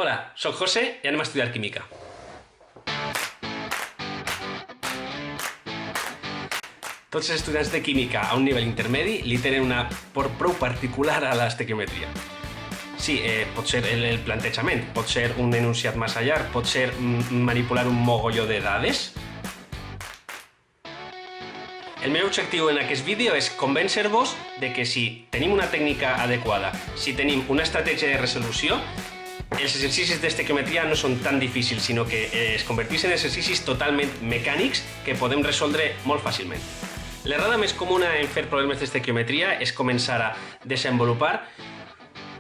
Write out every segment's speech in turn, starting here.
Hola, soc José i anem a estudiar química. Tots els estudiants de química a un nivell intermedi li tenen una por prou particular a l'estequiometria. Sí, pot ser el plantejament, pot ser un enunciat massa llarg, pot ser manipular un mogolló de dades. El meu objectiu en aquest vídeo és convèncer-vos de que si tenim una tècnica adequada, si tenim una estratègia de resolució, els exercicis d'estequiometria no són tan difícils, sinó que es converteixen en exercicis totalment mecànics que podem resoldre molt fàcilment. L'errada més comuna en fer problemes d'estequiometria és començar a desenvolupar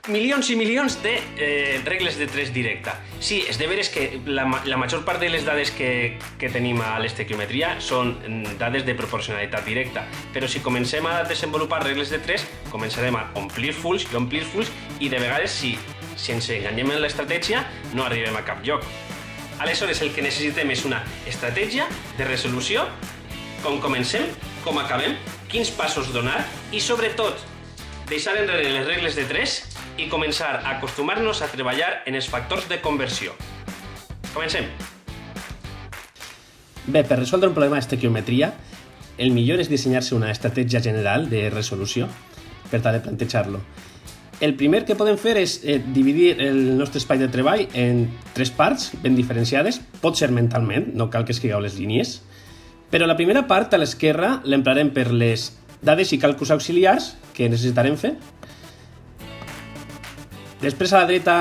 milions i milions de regles de 3 directa. Sí, és de veres que la major part de les dades que tenim a l'estequiometria són dades de proporcionalitat directa, però si comencem a desenvolupar regles de 3, començarem a omplir fulls i de vegades, si ens enganyem en l'estratègia, no arribem a cap lloc. Aleshores, el que necessitem és una estratègia de resolució, com comencem, com acabem, quins passos donar i, sobretot, deixar enrere les regles de 3 i començar a acostumar-nos a treballar en els factors de conversió. Comencem! Bé, per resoldre un problema d'estequiometria, el millor és dissenyar-se una estratègia general de resolució per tal de plantejar-lo. El primer que podem fer és dividir el nostre espai de treball en 3 parts ben diferenciades, pot ser mentalment, no cal que escrigueu les línies, però la primera part, a l'esquerra, l'emprarem per les dades i càlculs auxiliars que necessitarem fer. Després, a la dreta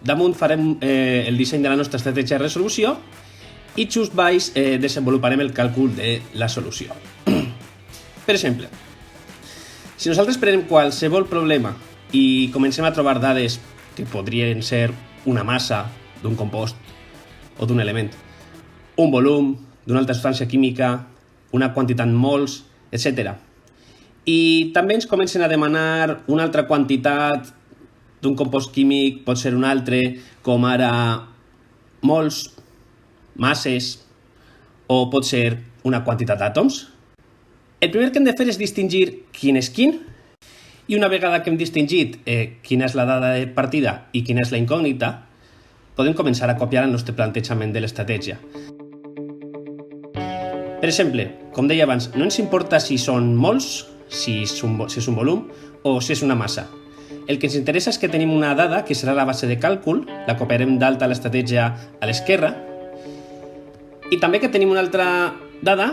damunt, farem el disseny de la nostra estratègia de resolució i just baix desenvoluparem el càlcul de la solució. Per exemple, si nosaltres prenem qualsevol problema i comencem a trobar dades que podrien ser una massa d'un compost o d'un element, un volum d'una altra substància química, una quantitat en mols, etc. I també ens comencen a demanar una altra quantitat d'un compost químic, pot ser un altre, com ara mols, masses, o pot ser una quantitat d'àtoms. El primer que hem de fer és distingir quin és quin, i una vegada que hem distingit quina és la dada de partida i quina és la incògnita, podem començar a copiar el nostre plantejament de l'estratègia. Per exemple, com deia abans, no ens importa si són mols, si és un volum o si és una massa. El que ens interessa és que tenim una dada que serà la base de càlcul, la copiarem d'alta a l'estratègia a l'esquerra, i també que tenim una altra dada,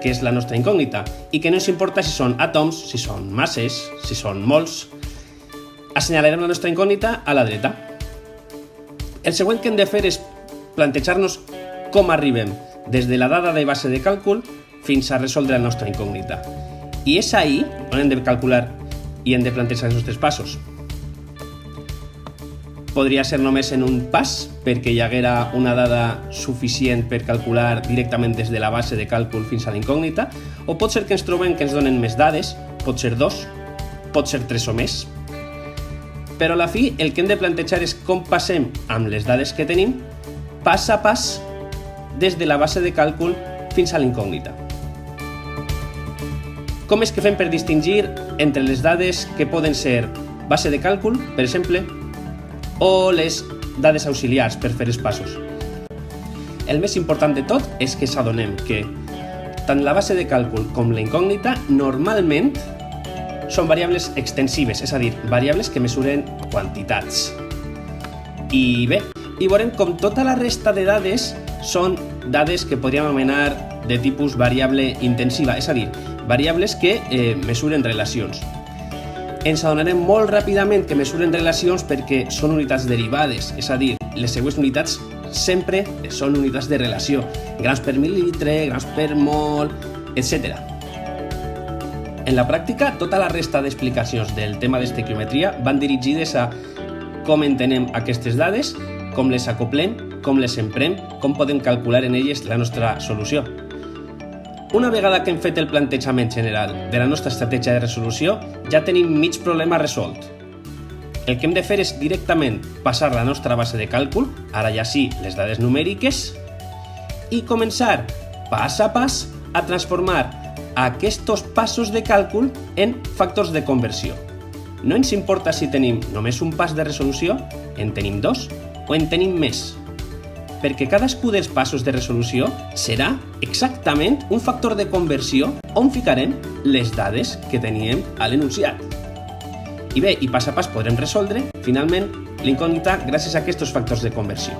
que és la nostra incògnita, i que no ens importa si són àtoms, si són masses, si són mols. Assenyalarem la nostra incògnita a la dreta. El següent que hem de fer és plantejar-nos com arribem des de la dada de base de càlcul fins a resoldre la nostra incògnita. I és ahí on hem de calcular i hem de plantejar els nostres passos. Podria ser només en un pas, perquè hi haguera una dada suficient per calcular directament des de la base de càlcul fins a la incògnita, o pot ser que ens trobem que ens donen més dades, pot ser 2, pot ser 3 o més. Però a la fi, el que hem de plantejar és com passem amb les dades que tenim, pas a pas, des de la base de càlcul fins a la incògnita. Com és que fem per distingir entre les dades que poden ser base de càlcul, per exemple, o les dades auxiliars per fer els passos? El més important de tot és que s'adonem que tant la base de càlcul com la incògnita normalment són variables extensives, és a dir, variables que mesuren quantitats. I bé, i veurem com tota la resta de dades són dades que podríem anomenar de tipus variable intensiva, és a dir, variables que mesuren relacions. Ens adonarem molt ràpidament que mesuren relacions perquè són unitats derivades, és a dir, les següents unitats sempre són unitats de relació, grams per mil·lilitre, grams per mol, etc. En la pràctica, tota la resta d'explicacions del tema d'estequiometria van dirigides a com entenem aquestes dades, com les acoplem, com les emprem, com podem calcular en elles la nostra solució. Una vegada que hem fet el plantejament general de la nostra estratègia de resolució, ja tenim mig problema resolt. El que hem de fer és directament passar la nostra base de càlcul, ara ja sí, les dades numèriques, i començar, pas a pas, a transformar aquests passos de càlcul en factors de conversió. no ens importa si tenim només un pas de resolució, en tenim dos o en tenim més, perquè cadascú dels passos de resolució serà exactament un factor de conversió on ficarem les dades que teníem a l'enunciat. I bé, i pas a pas podrem resoldre, finalment, l'incògnita gràcies a aquests factors de conversió.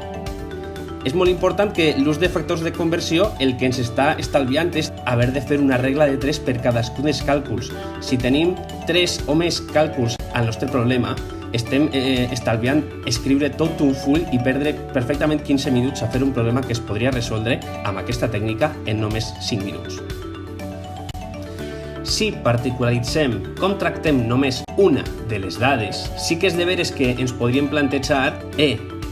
És molt important que l'ús de factors de conversió el que ens està estalviant és haver de fer una regla de 3 per cadascun dels càlculs. Si tenim 3 o més càlculs al nostre problema, estem estalviant escriure tot un full i perdre perfectament 15 minuts a fer un problema que es podria resoldre amb aquesta tècnica en només 5 minuts. Si particularitzem com tractem només una de les dades, sí que és de veres que ens podríem plantejar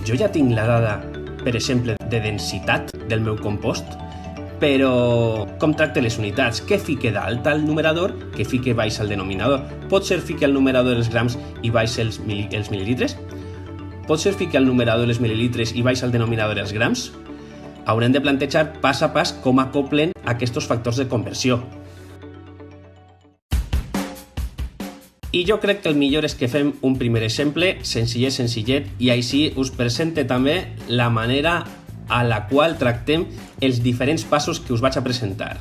jo ja tinc la dada, per exemple, de densitat del meu compost, però com tracte les unitats? Què fique dalt al numerador? Què fique baix al denominador? Pot ser fique al numerador els grams i baix els mil·lilitres? Pot ser fique al numerador els mil·lilitres i baix al denominador els grams? Haurem de plantejar pas a pas com acoplen aquests factors de conversió. I jo crec que el millor és que fem un primer exemple, senzillet, i així us presente també la manera a la qual tractem els diferents passos que us vaig a presentar.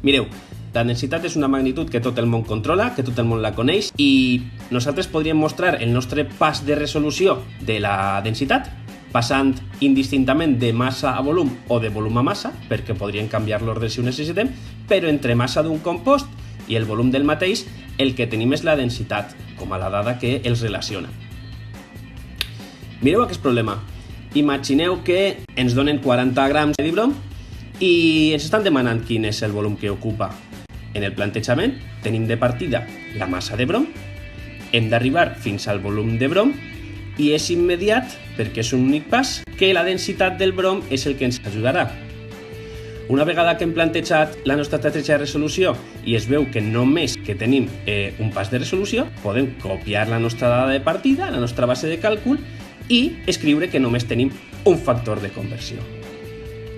Mireu, la densitat és una magnitud que tot el món controla, que tot el món la coneix, i nosaltres podríem mostrar el nostre pas de resolució de la densitat, passant indistintament de massa a volum o de volum a massa, perquè podríem canviar l'ordre si ho necessitem, però entre massa d'un compost i el volum del mateix, el que tenim és la densitat, com a la dada que els relaciona. Mireu aquest problema. Imagineu que ens donen 40 grams de brom i ens estan demanant quin és el volum que ocupa. En el plantejament tenim de partida la massa de brom, hem d'arribar fins al volum de brom i és immediat, perquè és un únic pas, que la densitat del brom és el que ens ajudarà. Una vegada que hem plantejat la nostra estratègia de resolució i es veu que només que tenim un pas de resolució, podem copiar la nostra dada de partida, la nostra base de càlcul, i escriure que només tenim un factor de conversió.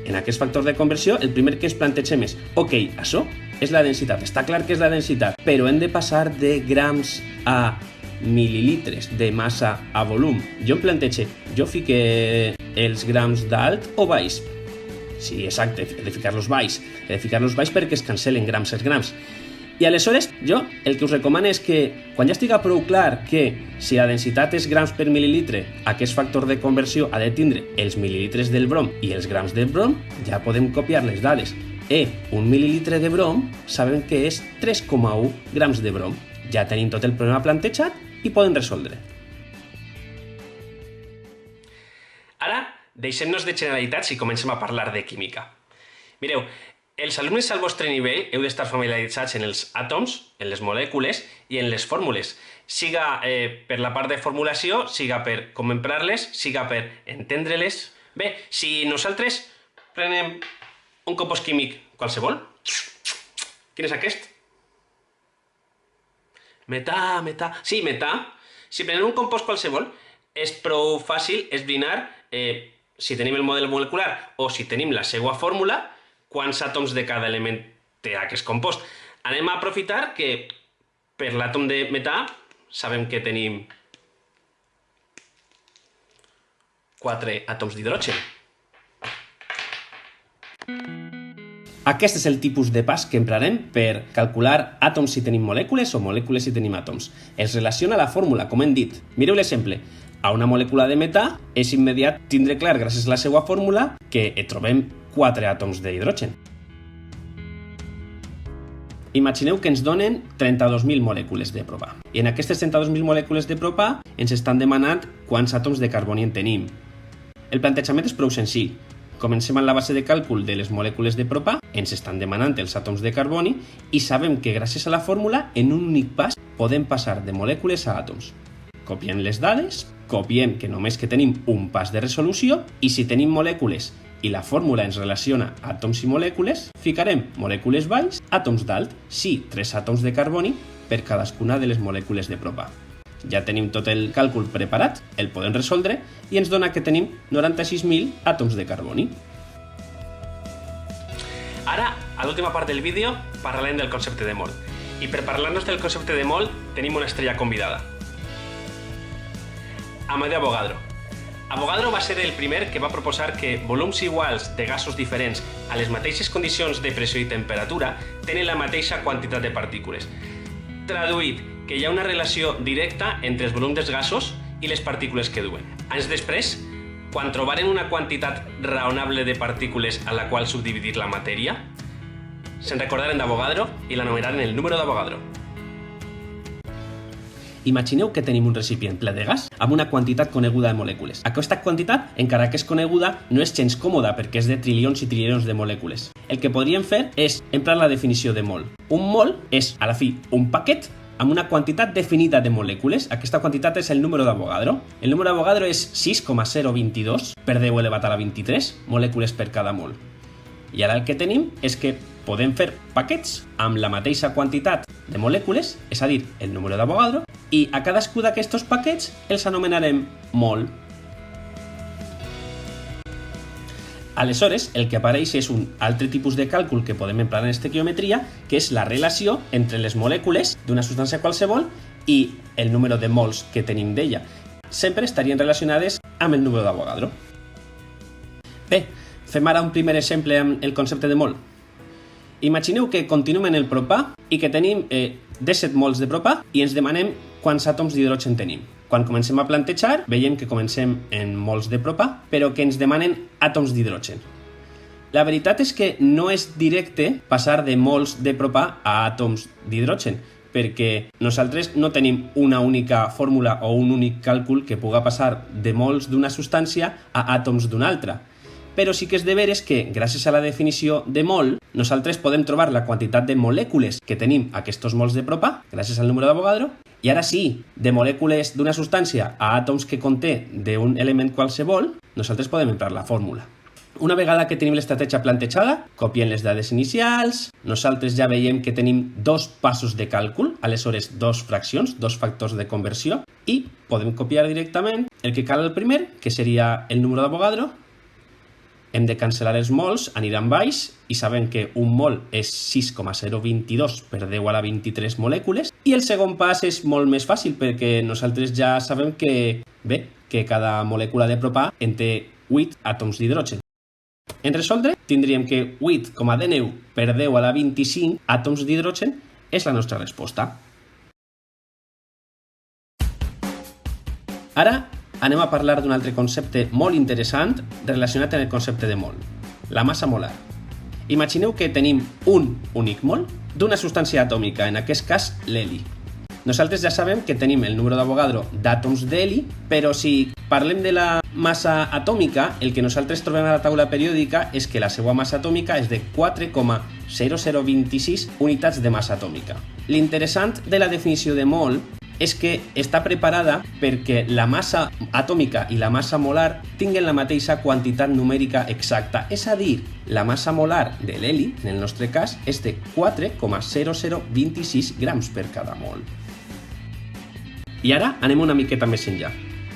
En aquest factor de conversió, el primer que ens plantegem és això és la densitat, està clar que és la densitat, però hem de passar de grams a mil·lilitres, de massa a volum. Jo em plantege, jo fique els grams dalt o baix? Sí, exacte, he de ficar-los baix. He de ficar-los baix perquè es cancelen grams els grams. I aleshores, jo el que us recomano és que, quan ja estiga prou clar que si la densitat és grams per mil·lilitre, aquest factor de conversió ha de tindre els mil·lilitres del brom i els grams del brom, ja podem copiar les dades. Un mil·lilitre de brom sabem que és 3,1 grams de brom. Ja tenim tot el problema plantejat i podem resoldre. Ara, deixem-nos de generalitats i comencem a parlar de química. Mireu, els alumnes al vostre nivell heu d'estar familiaritzats en els àtoms, en les molècules i en les fórmules, siga per la part de formulació, siga per com emprar-les, siga per entendre-les. Bé, si nosaltres prenem un compost químic qualsevol, quin és aquest? Metà. Sí, metà. Si prenem un compost qualsevol, és prou fàcil esbrinar si tenim el model molecular o si tenim la seva fórmula, quants àtoms de cada element té aquest compost. Anem a aprofitar que per l'àtom de metà sabem que tenim 4 àtoms d'hidrogen. Aquest és el tipus de pas que emprarem per calcular àtoms si tenim molècules o molècules si tenim àtoms. Es relaciona a la fórmula, com hem dit. Mireu l'exemple. A una molècula de metà és immediat tindre clar, gràcies a la seva fórmula, que trobem 4 àtoms d'hidrogen. Imagineu que ens donen 32.000 molècules de propà. I en aquestes 32.000 molècules de propà ens estan demanant quants àtoms de carboni en tenim. El plantejament és prou senzill. Comencem amb la base de càlcul de les molècules de propà, ens estan demanant els àtoms de carboni i sabem que gràcies a la fórmula, en un únic pas, podem passar de molècules a àtoms. Copiem les dades, copiem que només que tenim un pas de resolució i si tenim molècules i la fórmula ens relaciona àtoms i molècules, ficarem molècules baix, àtoms dalt, sí, 3 àtoms de carboni per cadascuna de les molècules de propà. Ja tenim tot el càlcul preparat, el podem resoldre i ens dona que tenim 96.000 àtoms de carboni. Ara, a l'última part del vídeo, parlarem del concepte de mol. I per parlar-nos del concepte de mol tenim una estrella convidada. Amadeo Avogadro. Avogadro va ser el primer que va proposar que volums iguals de gasos diferents a les mateixes condicions de pressió i temperatura tenen la mateixa quantitat de partícules. Traduït, que hi ha una relació directa entre els volums dels gasos i les partícules que duen. Anys després, quan trobaren una quantitat raonable de partícules a la qual subdividir la matèria, se'n recordaren d'Avogadro i l'anomenaren el número d'Avogadro. Imagineu que tenim un recipient ple de gas amb una quantitat coneguda de molècules. Aquesta quantitat, encara que és coneguda, no és gens còmoda perquè és de trilions i trilions de molècules. El que podríem fer és emprar la definició de mol. Un mol és, a la fi, un paquet amb una quantitat definida de molècules. Aquesta quantitat és el número d'Avogadro. El número d'Avogadro és 6,022 per 10 elevat a la 23 molècules per cada mol. I ara el que tenim és que podem fer paquets amb la mateixa quantitat de molècules, és a dir, el número d'Avogadro, i a cadascú d'aquests paquets els anomenarem mol. Aleshores, el que apareix és un altre tipus de càlcul que podem emprar en estequiometria, que és la relació entre les molècules d'una substància qualsevol i el número de mols que tenim d'ella. Sempre estarien relacionades amb el número d'Avogadro. Bé, fem ara un primer exemple amb el concepte de mol. Imagineu que continuem en el propà i que tenim 17 mols de propà i ens demanem quants àtoms d'hidrogen tenim. Quan comencem a plantejar, veiem que comencem en mols de propà, però que ens demanen àtoms d'hidrogen. La veritat és que no és directe passar de mols de propà a àtoms d'hidrogen, perquè nosaltres no tenim una única fórmula o un únic càlcul que puga passar de mols d'una substància a àtoms d'una altra. Però sí que és de veres que, gràcies a la definició de mol, nosaltres podem trobar la quantitat de molècules que tenim a aquests mols de propà, gràcies al número d'Avogadro, i ara sí, de molècules d'una substància a àtoms que conté d'un element qualsevol, nosaltres podem emprar la fórmula. Una vegada que tenim l'estratègia plantejada, copiem les dades inicials, nosaltres ja veiem que tenim dos passos de càlcul, aleshores dos fraccions, dos factors de conversió, i podem copiar directament el que cal el primer, que seria el número d'Avogadro. Hem de cancel·lar els mols, aniran baix, i sabem que un mol és 6,022 per 10 a la 23 molècules. I el segon pas és molt més fàcil, perquè nosaltres ja sabem que cada molècula de propà en té 8 àtoms d'hidrogen. En resoldre, tindríem que 8,19 per 10 a la 25 àtoms d'hidrogen és la nostra resposta. Ara anem a parlar d'un altre concepte molt interessant relacionat amb el concepte de mol, la massa molar. Imagineu que tenim un únic mol d'una substància atòmica, en aquest cas l'heli. Nosaltres ja sabem que tenim el número d'Avogadro d'àtoms d'heli, però si parlem de la massa atòmica, el que nosaltres trobem a la taula periòdica és que la seva massa atòmica és de 4,0026 unitats de massa atòmica. L'interessant de la definició de mol és que està preparada perquè la massa atòmica i la massa molar tinguen la mateixa quantitat numèrica exacta, és a dir, la massa molar de l'heli, en el nostre cas, és de 4,0026 grams per cada mol. I ara anem una miqueta més enllà.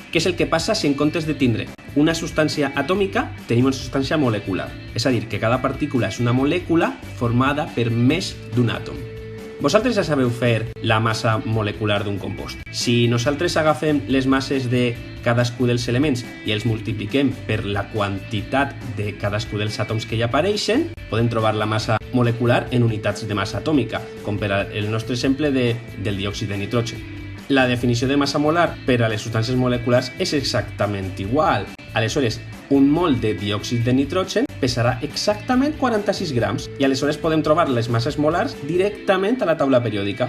Què és el que passa si en comptes de tindre una substància atòmica tenim una substància molecular? És a dir, que cada partícula és una molècula formada per més d'un àtom. Vosaltres ja sabeu fer la massa molecular d'un compost. Si nosaltres agafem les masses de cadascú dels elements i els multipliquem per la quantitat de cadascú dels àtoms que hi apareixen, podem trobar la massa molecular en unitats de massa atòmica, com per al nostre exemple del diòxid de nitrogen. La definició de massa molar per a les substàncies moleculars és exactament igual. Aleshores, un mol de diòxid de nitrogen pesarà exactament 46 grams i aleshores podem trobar les masses molars directament a la taula periòdica.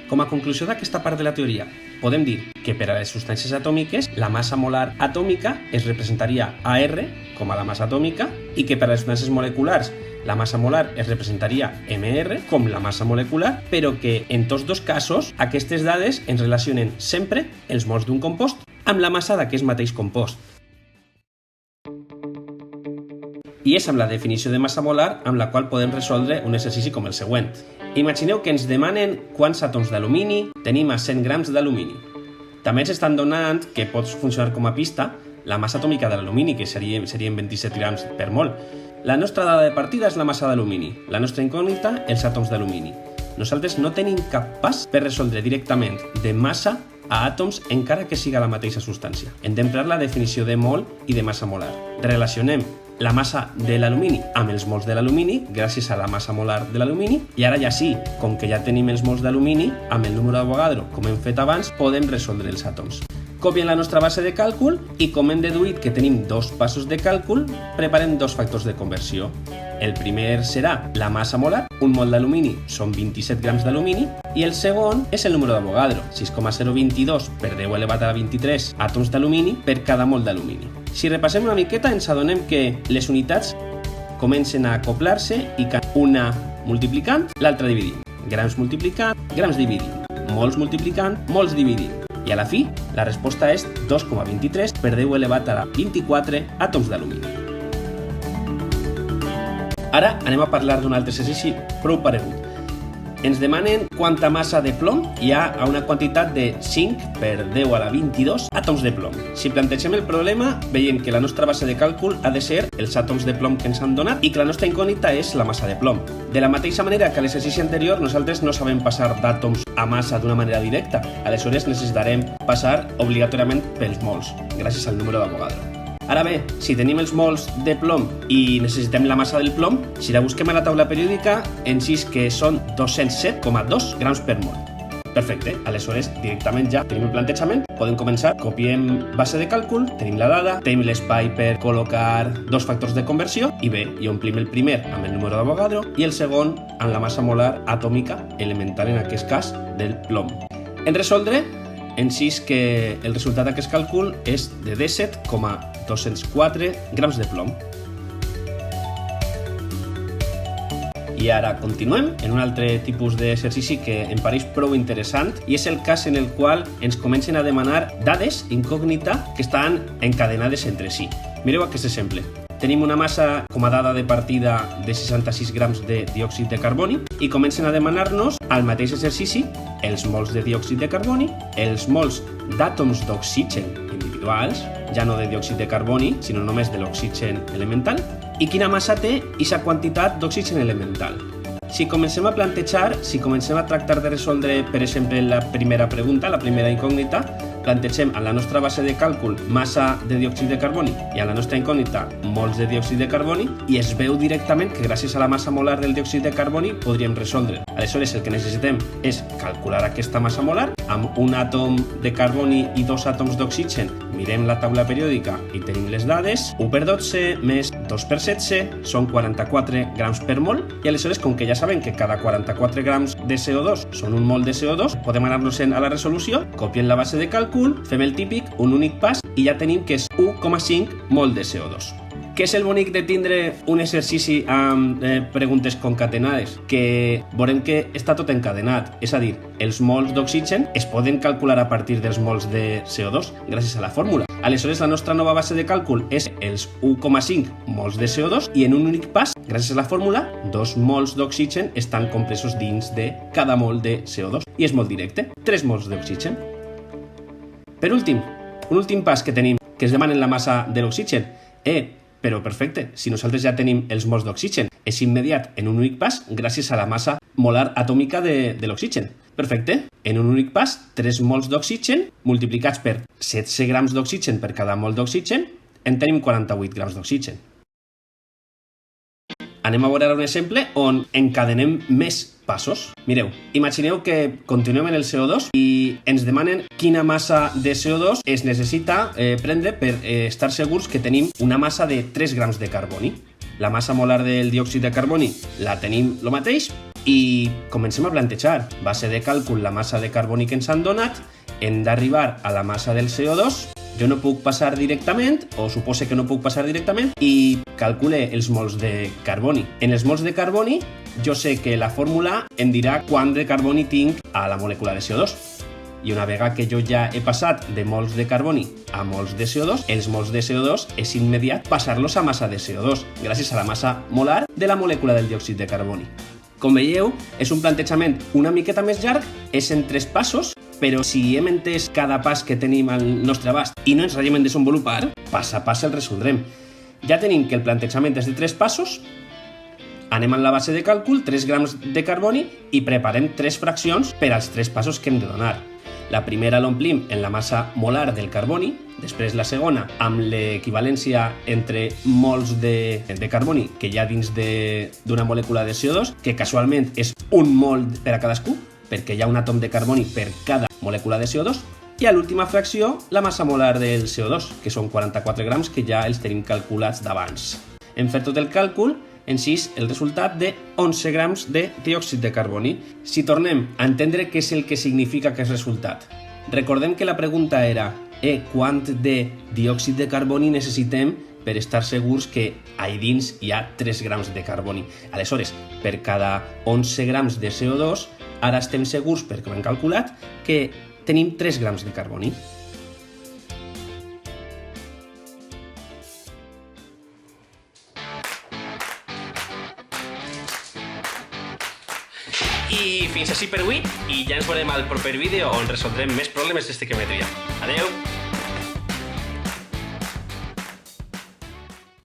Com a conclusió d'aquesta part de la teoria, podem dir que per a les substàncies atòmiques la massa molar atòmica es representaria AR com a la massa atòmica i que per a les substàncies moleculars la massa molar es representaria MR com la massa molecular, però que en tots dos casos aquestes dades ens relacionen sempre els mols d'un compost amb la massa d'aquest mateix compost. I és amb la definició de massa molar amb la qual podem resoldre un exercici com el següent. Imagineu que ens demanen quants àtoms d'alumini tenim a 100 grams d'alumini. També ens estan donant, que pot funcionar com a pista, la massa atòmica de l'alumini, que serien 27 grams per mol. La nostra dada de partida és la massa d'alumini, la nostra incògnita, els àtoms d'alumini. nosaltres no tenim cap pas per resoldre directament de massa a àtoms encara que siga la mateixa substància. Hem d'emprar la definició de mol i de massa molar. Relacionem la massa de l'alumini amb els mols de l'alumini gràcies a la massa molar de l'alumini i ara ja sí, com que ja tenim els mols d'alumini, amb el número d'Avogadro, com hem fet abans, podem resoldre els àtoms. Copiem la nostra base de càlcul i com hem deduït que tenim dos passos de càlcul, preparem dos factors de conversió. El primer serà la massa molar, un mol d'alumini són 27 grams d'alumini, i el segon és el número d'Avogadro, 6,022 per 10 elevat a la 23 àtoms d'alumini per cada mol d'alumini. Si repassem una miqueta ens adonem que les unitats comencen a acoplar-se i una multiplicant, l'altra dividint. Grams multiplicant, grams dividint. Mols multiplicant, mols dividint. I a la fi, la resposta és 2,23 per 10 elevat a la 24 àtoms d'alumini. Ara anem a parlar d'un altre exercici prou paregut. Ens demanen quanta massa de plom hi ha a una quantitat de 5 per 10 a la 22 àtoms de plom. Si plantegem el problema, veiem que la nostra base de càlcul ha de ser els àtoms de plom que ens han donat i que la nostra incògnita és la massa de plom. De la mateixa manera que a l'exercici anterior, nosaltres no sabem passar d'àtoms a massa d'una manera directa. Aleshores necessitarem passar obligatòriament pels mols, gràcies al número d'Avogadro. Ara bé, si tenim els mols de plom i necessitem la massa del plom, si la busquem a la taula periòdica, ens diu que són 207,2 grams per mol. Perfecte, aleshores directament ja tenim el plantejament, podem començar, copiem base de càlcul, tenim la dada, tenim l'espai per col·locar dos factors de conversió i bé, i omplim el primer amb el número d'Avogadro i el segon amb la massa molar atòmica elemental, en aquest cas, del plom. En resoldre, ens diu que el resultat d'aquest càlcul és de 17,204 grams de plom. I ara continuem en un altre tipus d'exercici que em pareix prou interessant i és el cas en el qual ens comencen a demanar dades incògnita que estan encadenades entre si. Mireu aquest exemple. Tenim una massa com a dada de partida de 66 grams de diòxid de carboni i comencen a demanar-nos al mateix exercici els mols de diòxid de carboni, els mols d'àtoms d'oxigen individuals, ja no de diòxid de carboni, sinó només de l'oxigen elemental, i quina massa té aquesta quantitat d'oxigen elemental. Si comencem a plantejar, si comencem a tractar de resoldre, per exemple, la primera pregunta, la primera incògnita, plantegem a la nostra base de càlcul massa de diòxid de carboni i a la nostra incògnita mols de diòxid de carboni i es veu directament que gràcies a la massa molar del diòxid de carboni podríem resoldre. Aleshores el que necessitem és calcular aquesta massa molar amb un àtom de carboni i dos àtoms d'oxigen. Mirem la taula periòdica i tenim les dades. 1 per 12 més 2 per 16 són 44 grams per mol i aleshores com que ja sabem que cada 44 grams de CO2 són un mol de CO2, podem anar-nos-en a la resolució, copiem la base de càlcul, fem el típic, un únic pas i ja tenim que és 1,5 mol de CO2. Què és el bonic de tindre un exercici amb preguntes concatenades? Que veurem que està tot encadenat, és a dir, els mols d'oxigen es poden calcular a partir dels mols de CO2 gràcies a la fórmula. Aleshores, la nostra nova base de càlcul és els 1,5 mols de CO2 i en un únic pas, gràcies a la fórmula, 2 mols d'oxigen estan compresos dins de cada mol de CO2 i és molt directe, 3 mols d'oxigen. Per últim, un últim pas que tenim, que es demanen la massa de l'oxigen. Però perfecte, si nosaltres ja tenim els mols d'oxigen, és immediat en un únic pas gràcies a la massa molar atòmica de l'oxigen. Perfecte, en un únic pas, 3 mols d'oxigen multiplicats per 16 grams d'oxigen per cada mol d'oxigen, en tenim 48 grams d'oxigen. Anem a veure un exemple on encadenem més passos. Mireu, imagineu que continuem en el CO2 i ens demanen quina massa de CO2 es necessita prendre per estar segurs que tenim una massa de 3 grams de carboni. La massa molar del diòxid de carboni la tenim el mateix i comencem a plantejar. Base de càlcul, la massa de carboni que ens han donat, hem d'arribar a la massa del CO2. Jo no puc passar directament, o supose que no puc passar directament, i calcule els mols de carboni. En els mols de carboni, jo sé que la fórmula em dirà quant de carboni tinc a la molècula de CO2. I una vegada que jo ja he passat de mols de carboni a mols de CO2, els mols de CO2 és immediat passar-los a massa de CO2, gràcies a la massa molar de la molècula del diòxid de carboni. Com veieu, és un plantejament una miqueta més llarg, és en 3 passos, però si hem entès cada pas que tenim al nostre abast i no ens ratllem en desenvolupar, pas a pas el resoldrem. Ja tenim que el plantejament és de 3 passos, Anem a la base de càlcul, 3 grams de carboni, i preparem 3 fraccions per als 3 passos que hem de donar. La primera l'omplim en la massa molar del carboni, després la segona amb l'equivalència entre mols de carboni que hi ha dins d'una molècula de CO2, que casualment és un mol per a cadascú, perquè hi ha un àtom de carboni per cada molècula de CO2, i a l'última fracció la massa molar del CO2, que són 44 grams, que ja els tenim calculats d'abans. Hem fet tot el càlcul, en 6 el resultat de 11 grams de diòxid de carboni. Si tornem a entendre què és el que significa aquest resultat, recordem que la pregunta era quant de diòxid de carboni necessitem per estar segurs que ahí dins hi ha 3 grams de carboni. Aleshores, per cada 11 grams de CO2, ara estem segurs, perquè ho hem calculat, que tenim 3 grams de carboni. I fins així per avui, i ja ens veurem al proper vídeo on resoldrem més problemes d'estiquiometria. Adeu!